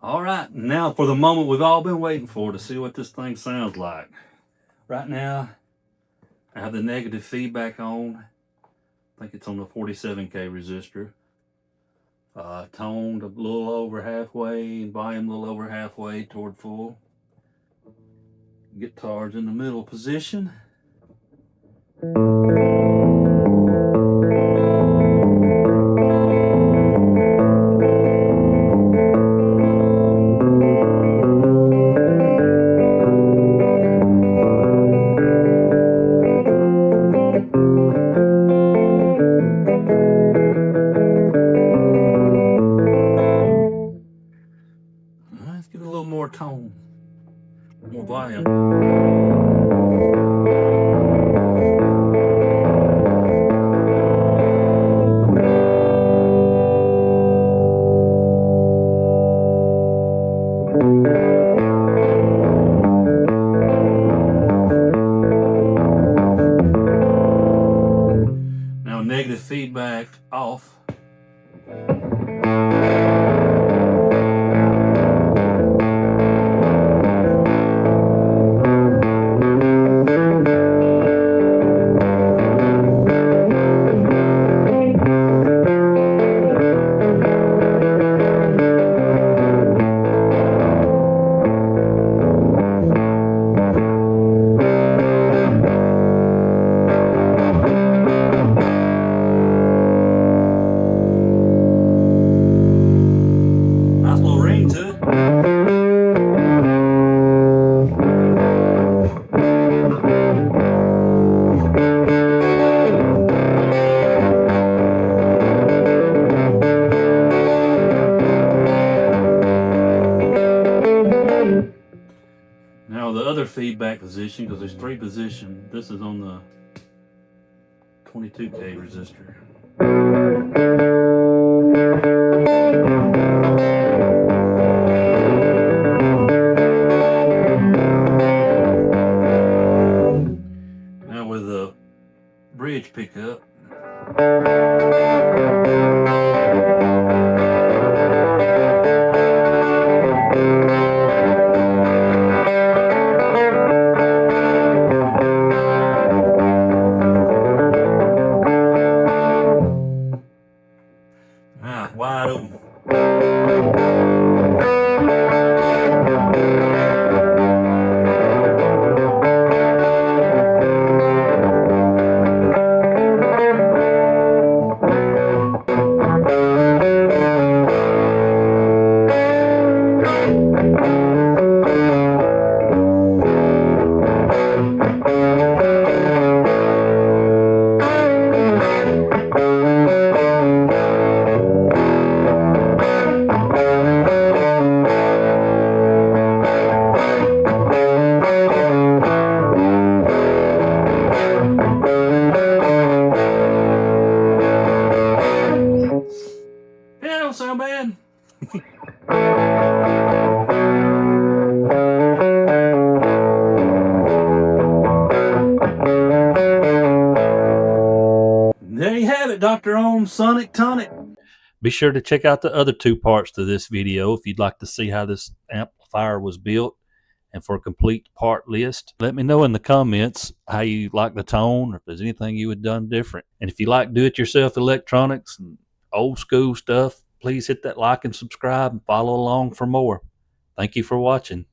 All right, now for the moment we've all been waiting for, to see what this thing sounds like. Right now, I have the negative feedback on. I think it's on the 47K resistor. Toned a little over halfway, volume a little over halfway toward full. Guitar's in the middle position. Let's get a little more tone, more volume. Now negative feedback off. Now the other feedback position, because there's 3 positions, this is on the 22K resistor. Now with the bridge pickup. Wide open. Yeah, don't sound bad. There you have it, Dr. Ohm's Sonic Tonic. Be sure to check out the other 2 parts to this video if you'd like to see how this amplifier was built. And for a complete part list, let me know in the comments how you like the tone, or if there's anything you would have done different. And if you like do-it-yourself electronics and old school stuff, please hit that like and subscribe and follow along for more. Thank you for watching.